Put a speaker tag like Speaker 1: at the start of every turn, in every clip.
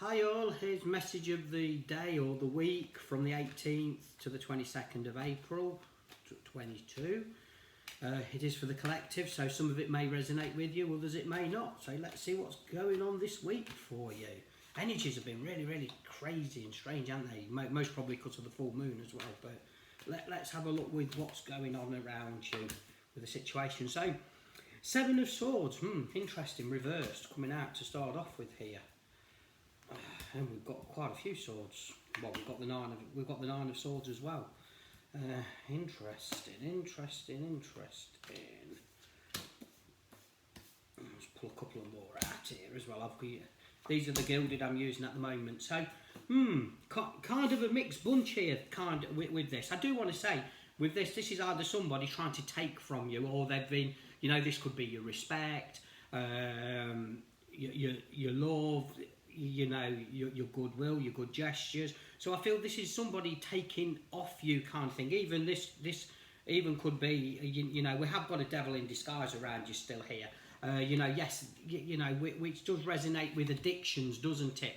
Speaker 1: Hi all, here's message of the day or the week from the 18th to the 22nd of April 22. It is for the collective, so some of it may resonate with you, others it may not. So let's see what's going on this week for you. Energies have been really crazy and strange, haven't they? Most probably because of the full moon as well. But let's have a look with what's going on around you with the situation. So, Seven of Swords, interesting, reversed, coming out to start off with here. And we've got quite a few swords. Well, we've got the nine of swords as well. Interesting. Let's pull a couple of more out here as well. These are the Gilded I'm using at the moment. So, kind of a mixed bunch here. With this, I do want to say with this is either somebody trying to take from you, or they've been, this could be your respect, your love. Your goodwill, your good gestures. So I feel this is somebody taking off you kind of thing. Even this even could be, we have got a devil in disguise around you still here. Yes, which does resonate with addictions, doesn't it?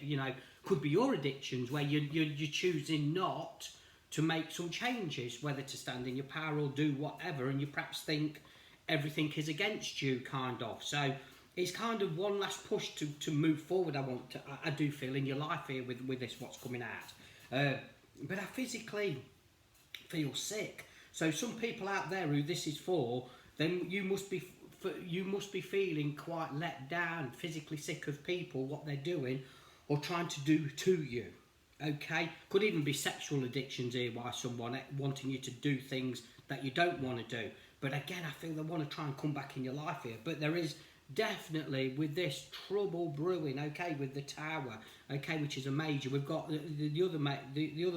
Speaker 1: Could be your addictions where you're choosing not to make some changes, whether to stand in your power or do whatever, and you perhaps think everything is against you, kind of. So it's kind of one last push to move forward. I do feel in your life here with this what's coming out, but I physically feel sick. So some people out there who this is for, then you must be feeling quite let down, physically sick of people, what they're doing or trying to do to you. Okay, could even be sexual addictions here by someone wanting you to do things that you don't want to do. But again, I feel they want to try and come back in your life here. But there is definitely with this trouble brewing, okay, with the Tower, okay, which is a major. We've got the other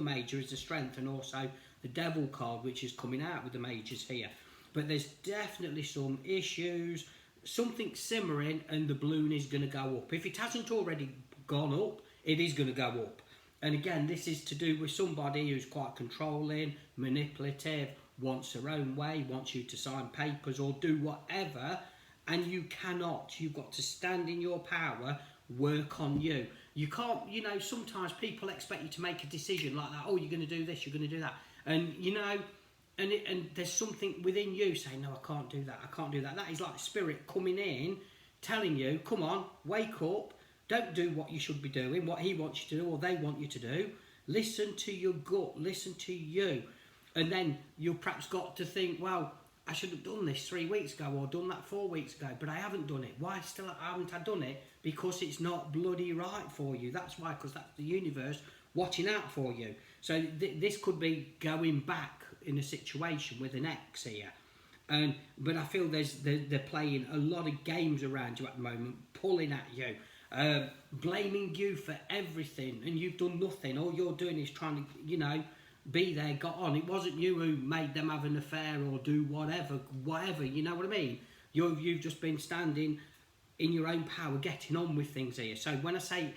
Speaker 1: major is the Strength, and also the Devil card, which is coming out with the majors here. But there's definitely some issues, something simmering, and the balloon is going to go up. If it hasn't already gone up, it is going to go up. And again, this is to do with somebody who's quite controlling, manipulative, wants their own way, wants you to sign papers or do whatever. And you cannot. You've got to stand in your power, work on you. You can't, sometimes people expect you to make a decision like that. Oh, you're going to do this, you're going to do that. And, and there's something within you saying, no, I can't do that, I can't do that. That is like spirit coming in, telling you, come on, wake up. Don't do what you should be doing, what he wants you to do or they want you to do. Listen to your gut, listen to you. And then you've perhaps got to think, well, I should have done this 3 weeks ago or done that 4 weeks ago, but I haven't done it. Why still haven't I done it? Because it's not bloody right for you. That's why, because that's the universe watching out for you. So this could be going back in a situation with an ex here. But I feel they're playing a lot of games around you at the moment, pulling at you, blaming you for everything, and you've done nothing. All you're doing is trying to, be there, got on. It wasn't you who made them have an affair or do whatever, you know what I mean? You've just been standing in your own power, getting on with things here. So when I say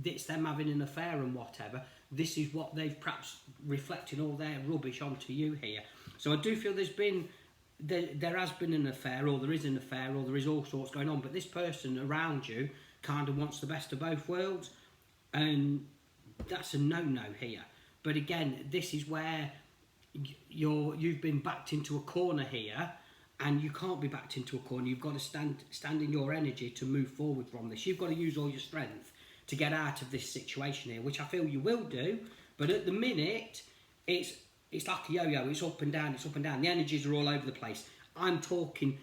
Speaker 1: it's them having an affair and whatever, this is what they've perhaps reflected all their rubbish onto you here. So I do feel there has been an affair, or there is an affair, or there is all sorts going on, but this person around you kind of wants the best of both worlds, and that's a no-no here. But again, this is where you've been backed into a corner here, and you can't be backed into a corner. You've got to stand in your energy to move forward from this. You've got to use all your strength to get out of this situation here, which I feel you will do. But at the minute, it's like a yo-yo. It's up and down, it's up and down. The energies are all over the place. I'm talking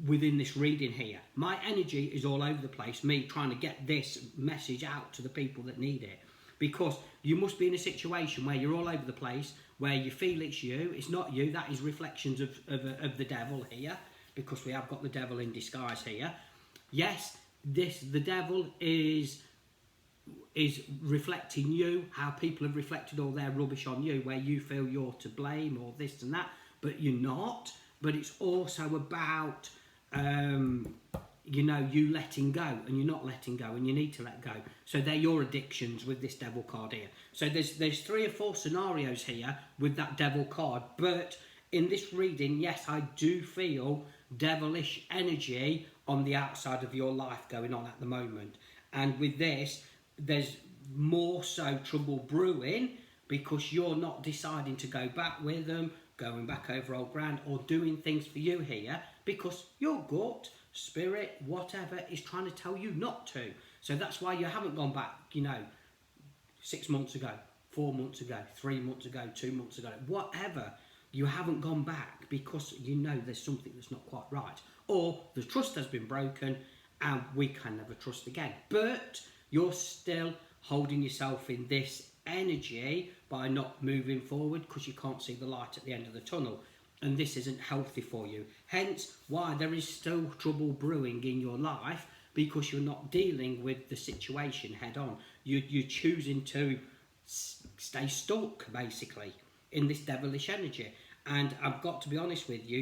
Speaker 1: within this reading here. My energy is all over the place, me trying to get this message out to the people that need it. Because you must be in a situation where you're all over the place, where you feel it's you, it's not you, that is reflections of the devil here, because we have got the devil in disguise here. Yes, the devil is reflecting you, how people have reflected all their rubbish on you, where you feel you're to blame or this and that, but you're not. But it's also about you letting go, and you're not letting go, and you need to let go. So they're your addictions with this devil card here. So there's 3 or 4 scenarios here with that devil card, but in this reading, yes, I do feel devilish energy on the outside of your life going on at the moment. And with this, there's more so trouble brewing because you're not deciding to go back with them, going back over old ground, or doing things for you here because your gut, spirit, whatever is trying to tell you not to. So that's why you haven't gone back, 6 months ago, 4 months ago, 3 months ago, 2 months ago, whatever. You haven't gone back because you know there's something that's not quite right, or the trust has been broken and we can never trust again. But you're still holding yourself in this energy by not moving forward because you can't see the light at the end of the tunnel, and this isn't healthy for you. Hence why there is still trouble brewing in your life, because you're not dealing with the situation head on. You're choosing to stay stuck basically in this devilish energy. And I've got to be honest with you,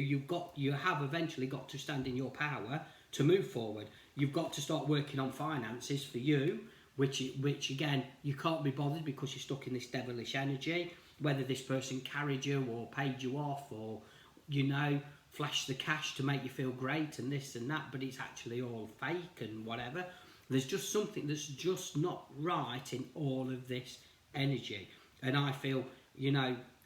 Speaker 1: you have eventually got to stand in your power to move forward. You've got to start working on finances for you, which again, you can't be bothered because you're stuck in this devilish energy, whether this person carried you or paid you off or, flash the cash to make you feel great and this and that, but it's actually all fake and whatever. There's just something that's just not right in all of this energy. And I feel,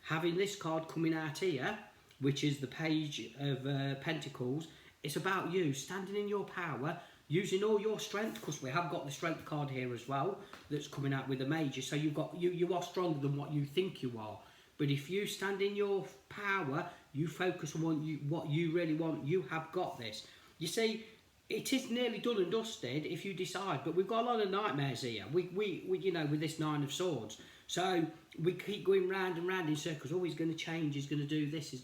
Speaker 1: having this card coming out here, which is the Page of Pentacles, it's about you standing in your power, using all your strength, because we have got the strength card here as well that's coming out with the Major. So you are stronger than what you think you are. But if you stand in your power, you focus on what you really want, you have got this. You see, it is nearly done and dusted if you decide, but we've got a lot of nightmares here. We with this Nine of Swords. So we keep going round and round in circles. Oh, he's going to change, he's going to do this,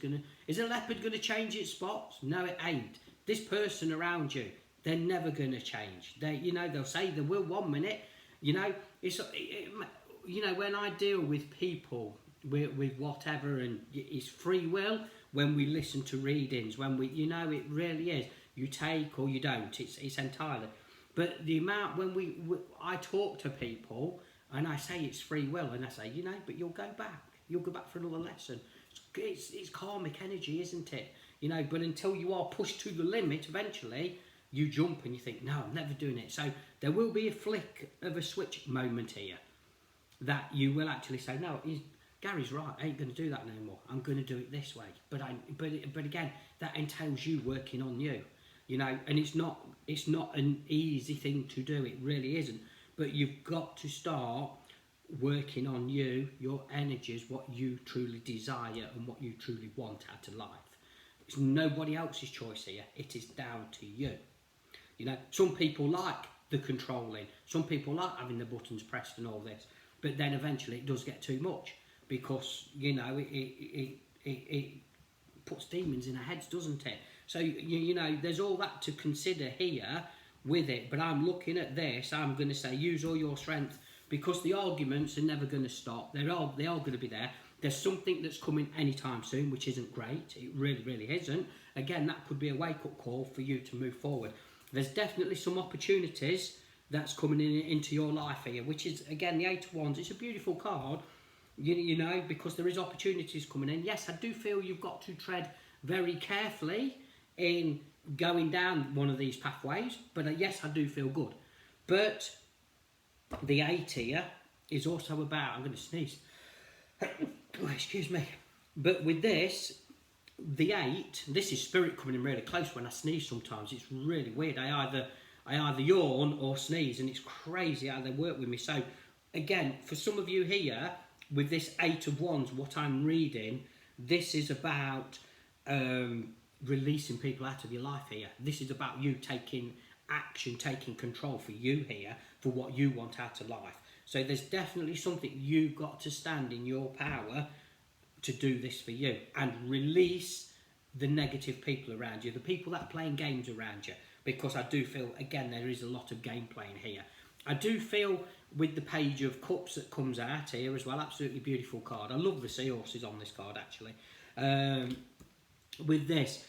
Speaker 1: is a leopard going to change its spots? No, it ain't. This person around you, they're never going to change. They'll say they will 1 minute. When I deal with people with whatever, and it's free will when we listen to readings, when we, it really is. You take or you don't. It's entirely. But the amount when I talk to people and I say it's free will, and I say, but you'll go back. You'll go back for another lesson. It's karmic energy, isn't it? But until you are pushed to the limit, eventually you jump and you think, no, I'm never doing it. So there will be a flick of a switch moment here that you will actually say, no, Gary's right, I ain't going to do that no more. I'm going to do it this way. But again, that entails you working on you, and it's not an easy thing to do. It really isn't. But you've got to start working on you, your energies, what you truly desire and what you truly want out of life. It's nobody else's choice here. It is down to you. Some people like the controlling. Some people like having the buttons pressed and all this. But then eventually it does get too much, because it puts demons in our heads, doesn't it? So there's all that to consider here with it. But I'm looking at this, I'm going to say use all your strength, because the arguments are never going to stop. They are going to be there. There's something that's coming anytime soon, which isn't great. It really isn't. Again, that could be a wake-up call for you to move forward. There's definitely some opportunities that's coming into your life here, which is, again, the Eight of Wands. It's a beautiful card, because there is opportunities coming in. Yes, I do feel you've got to tread very carefully in going down one of these pathways, but yes, I do feel good. But the 8 here is also about, I'm going to sneeze, oh, excuse me, but with this, the 8, this is spirit coming in really close when I sneeze sometimes. It's really weird. I either yawn or sneeze, and it's crazy how they work with me. So again, for some of you here, with this 8 of Wands, what I'm reading, this is about releasing people out of your life here. This is about you taking action, taking control for you here, for what you want out of life. So there's definitely something you've got to stand in your power to do this for you, and release the negative people around you, the people that are playing games around you, because I do feel, again, there is a lot of game playing here. I do feel with the Page of Cups that comes out here as well, absolutely beautiful card. I love the seahorses on this card, actually. With this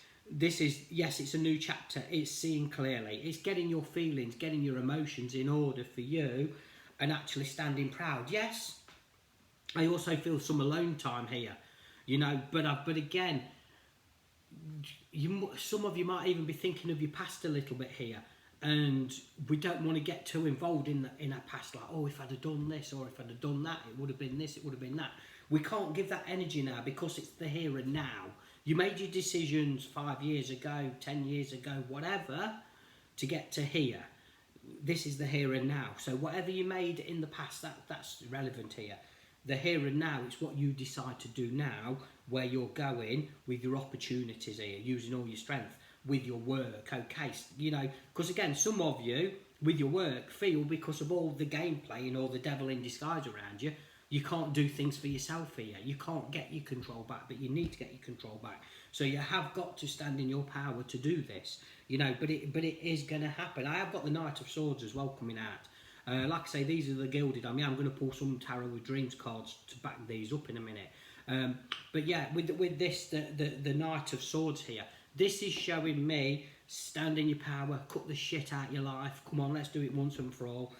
Speaker 1: is, yes, it's a new chapter. It's seeing clearly. It's getting your feelings, getting your emotions in order for you, and actually standing proud. Yes, I also feel some alone time here, but again, some of you might even be thinking of your past a little bit here. and we don't want to get too involved in our past, like, oh, if I'd have done this, or if I'd have done that, it would have been this, it would have been that. We can't give that energy now, because it's the here and now. You made your decisions 5 years ago, 10 years ago, whatever, to get to here. This is the here and now. So whatever you made in the past, that's relevant here. The here and now, it's what you decide to do now, where you're going with your opportunities here, using all your strength, with your work, okay? You know, because again, some of you, with your work, feel because of all the gameplay and all the devil in disguise around you, you can't do things for yourself here. You can't get your control back, but you need to get your control back. So you have got to stand in your power to do this, you know, but it is going to happen. I have got the Knight of Swords as well coming out. Like I say, these are the Gilded. I mean, I'm going to pull some Tarot with Dreams cards to back these up in a minute. But yeah, with this, the Knight of Swords here, this is showing me, stand in your power, cut the shit out of your life. Come on, let's do it once and for all.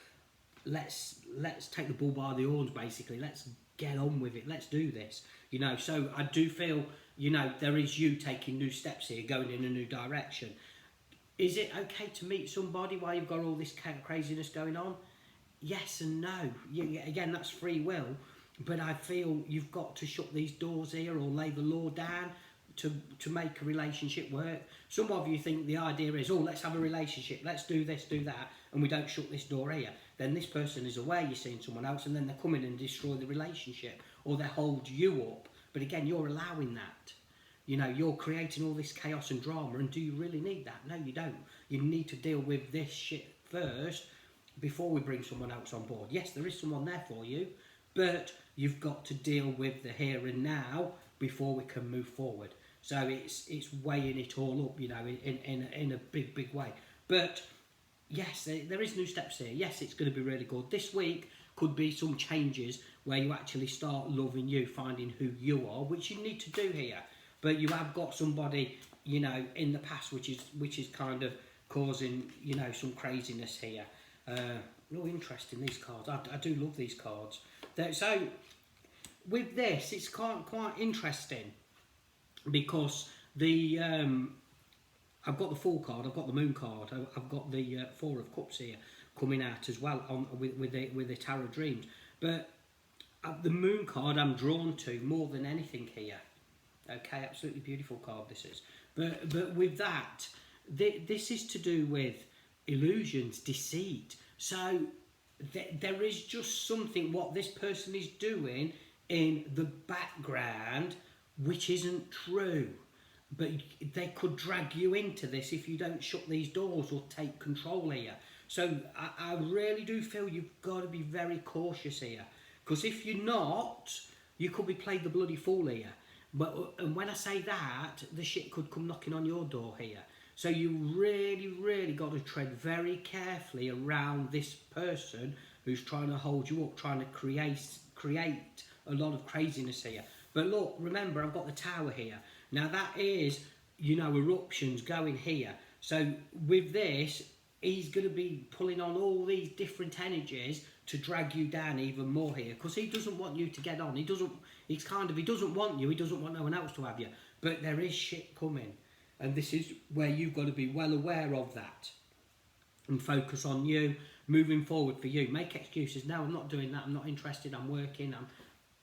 Speaker 1: Let's take the bull by the horns, basically. Let's get on with it. Let's do this. You know, so I do feel, you know, there is you taking new steps here, going in a new direction. Is it okay to meet somebody while you've got all this craziness going on? Yes and no. Again, that's free will. But I feel you've got to shut these doors here, or lay the law down to make a relationship work. Some of you think the idea is, oh, let's have a relationship, let's do this, do that, and we don't shut this door here. Then this person is aware you're seeing someone else, and then they come in and destroy the relationship, or they hold you up. But again, you're allowing that. You know, you're creating all this chaos and drama, and do you really need that? No, you don't. You need to deal with this shit first before we bring someone else on board. Yes, there is someone there for you, but you've got to deal with the here and now before we can move forward. So it's weighing it all up, you know, in a big way. But yes, there is new steps here. Yes, it's going to be really good. This week could be some changes where you actually start loving you, finding who you are, which you need to do here. But you have got somebody, you know, in the past which is kind of causing, you know, some craziness here. Real interesting, these cards. I do love these cards. So with this, it's quite interesting, because the I've got the Fool card, I've got the Moon card, I've got the Four of Cups here coming out as well with the Tarot Dreams. But the Moon card I'm drawn to more than anything here. Okay, absolutely beautiful card this is. But with that, this is to do with illusions, deceit. So there is just something what this person is doing in the background which isn't true. But they could drag you into this if you don't shut these doors or take control here. So I really do feel you've got to be very cautious here. Because if you're not, you could be played the bloody fool here. And when I say that, the shit could come knocking on your door here. So you really got to tread very carefully around this person who's trying to hold you up, trying to create a lot of craziness here. But look, remember, I've got the Tower here. Now that is, you know, eruptions going here. So with this, he's going to be pulling on all these different energies to drag you down even more here, because he doesn't want you to get on. He doesn't want you, he doesn't want no one else to have you. But there is shit coming, and this is where you've got to be well aware of that and focus on you moving forward for you. Make excuses. No, I'm not doing that, I'm not interested, I'm working.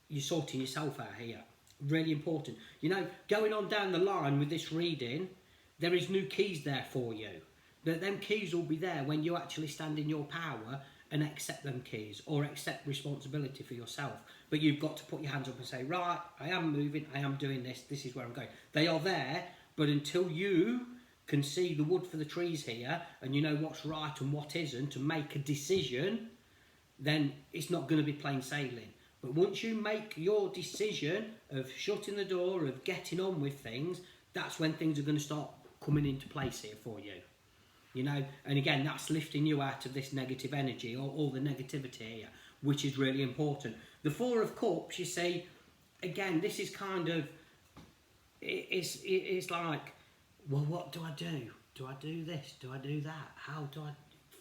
Speaker 1: You're sorting yourself out here. Really important. You know, going on down the line with this reading, there is new keys there for you. Them keys will be there when you actually stand in your power and accept them keys, or accept responsibility for yourself. But you've got to put your hands up and say, right, I am moving, I am doing this, this is where I'm going. They are there, but until you can see the wood for the trees here, and you know what's right and what isn't, to make a decision, then it's not going to be plain sailing. But once you make your decision of shutting the door, of getting on with things, that's when things are going to start coming into place here for you. You know, and again, that's lifting you out of this negative energy, or all the negativity here, which is really important. The Four of Cups, you see, again, this is kind of, it's like, well, what do I do? Do I do this? Do I do that? How do I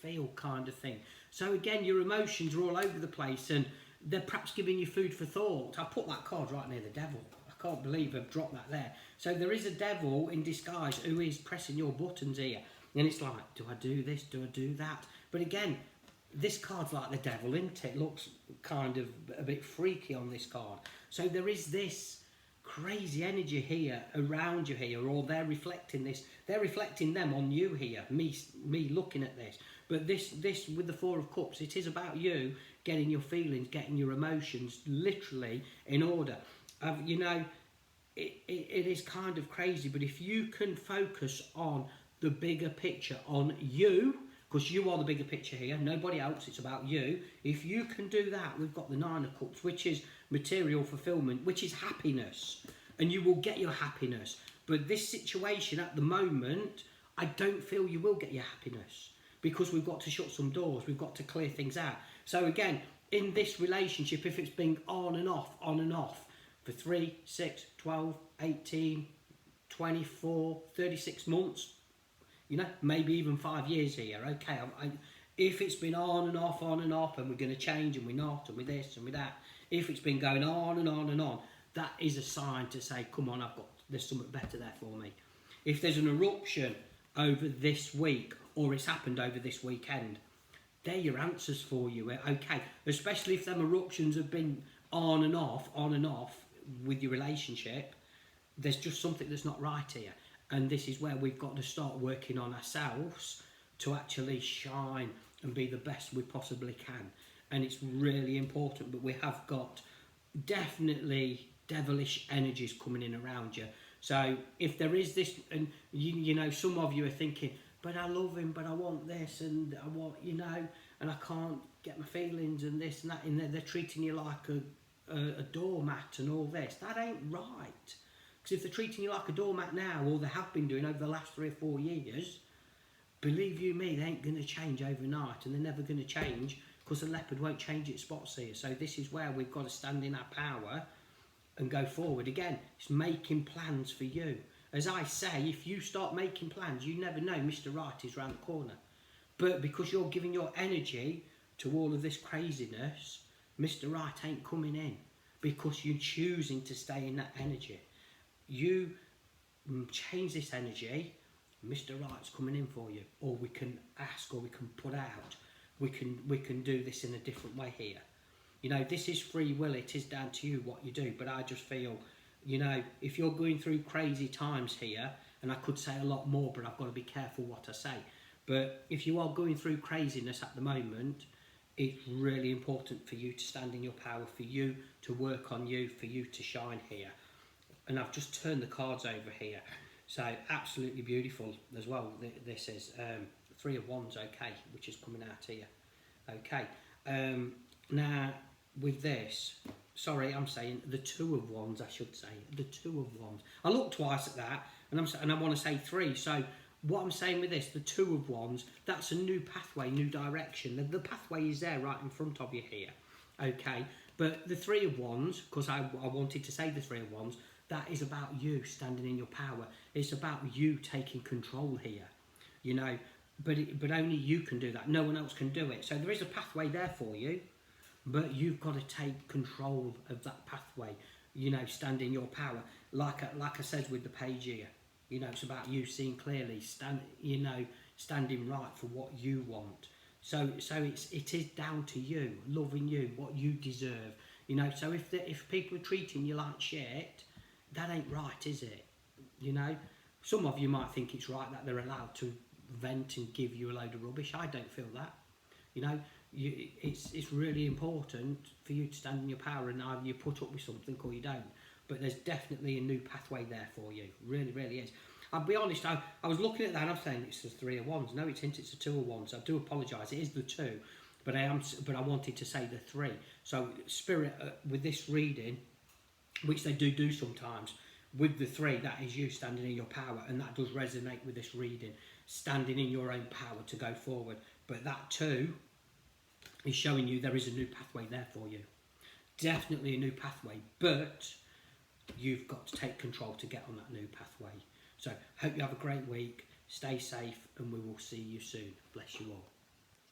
Speaker 1: feel, kind of thing? So again, your emotions are all over the place, and they're perhaps giving you food for thought. I put that card right near the devil. I can't believe I've dropped that there. So there is a devil in disguise who is pressing your buttons here. And it's like, do I do this? Do I do that? But again, this card's like the devil, isn't it? It looks kind of a bit freaky on this card. So there is this crazy energy here around you here, or they're reflecting this. They're reflecting them on you here, me looking at this. But this with the Four of Cups, it is about you getting your feelings, getting your emotions literally in order. You know, it is kind of crazy, but if you can focus on the bigger picture, on you, because you are the bigger picture here, nobody else, it's about you. If you can do that, we've got the Nine of Cups, which is material fulfillment, which is happiness, and you will get your happiness. But this situation at the moment, I don't feel you will get your happiness, because we've got to shut some doors, we've got to clear things out. So again, in this relationship, if it's been on and off for 3, 6, 12, 18, 24, 36 months, you know, maybe even 5 years here, okay, if it's been on and off, and we're going to change, and we're not, and with this and with that, if it's been going on and on, that is a sign to say, come on, there's something better there for me. If there's an eruption over this week, or it's happened over this weekend, they're your answers for you, okay? Especially if them eruptions have been on and off with your relationship, there's just something that's not right here. And this is where we've got to start working on ourselves to actually shine and be the best we possibly can. And it's really important, but we have got definitely devilish energies coming in around you. So if there is this, and you know, some of you are thinking, but I love him, but I want this, and I want, you know, and I can't get my feelings and this and that, and they're treating you like a doormat and all this. That ain't right. Because if they're treating you like a doormat now, or they have been doing over the last 3 or 4 years, believe you me, they ain't going to change overnight, and they're never going to change, because the leopard won't change its spots here. So this is where we've got to stand in our power and go forward. Again, it's making plans for you. As I say, if you start making plans, you never know, Mr. Right is round the corner. But because you're giving your energy to all of this craziness, Mr. Right ain't coming in, because you're choosing to stay in that energy. You change this energy, Mr. Right's coming in for you. Or we can ask, or we can put out. We can do this in a different way here. You know, this is free will. It is down to you what you do. But I just feel, you know, if you're going through crazy times here, and I could say a lot more, but I've got to be careful what I say. But if you are going through craziness at the moment, it's really important for you to stand in your power, for you to work on you, for you to shine here. And I've just turned the cards over here. So absolutely beautiful as well. This is 3 of Wands, okay, which is coming out here. Okay. Now, with this, sorry, I'm saying the 2 of Wands, I should say. The 2 of Wands. I looked twice at that, and I want to say 3. So what I'm saying with this, the 2 of Wands, that's a new pathway, new direction. The pathway is there right in front of you here. Okay. But the 3 of Wands, because I wanted to say the 3 of Wands, that is about you standing in your power. It's about you taking control here, you know, but only you can do that. No one else can do it. So there is a pathway there for you, but you've got to take control of that pathway, you know, stand in your power. Like I said with the page here, you know, it's about you seeing clearly, standing right for what you want. So it is down to you, loving you, what you deserve, you know. So if people are treating you like shit, that ain't right, is it? You know, some of you might think it's right that they're allowed to vent and give you a load of rubbish. I don't feel that. You know, it's really important for you to stand in your power, and either you put up with something or you don't. But there's definitely a new pathway there for you. Really, really is. I'll be honest, I was looking at that and I'm saying it's the 3 of Wands. No, it's a 2 of Wands. I do apologise. It is the 2, but I wanted to say the 3. So Spirit, with this reading, which they do sometimes, with the 3, that is you standing in your power, and that does resonate with this reading, standing in your own power to go forward. But that 2 is showing you there is a new pathway there for you. Definitely a new pathway, but you've got to take control to get on that new pathway. So hope you have a great week, stay safe, and we will see you soon. Bless you all.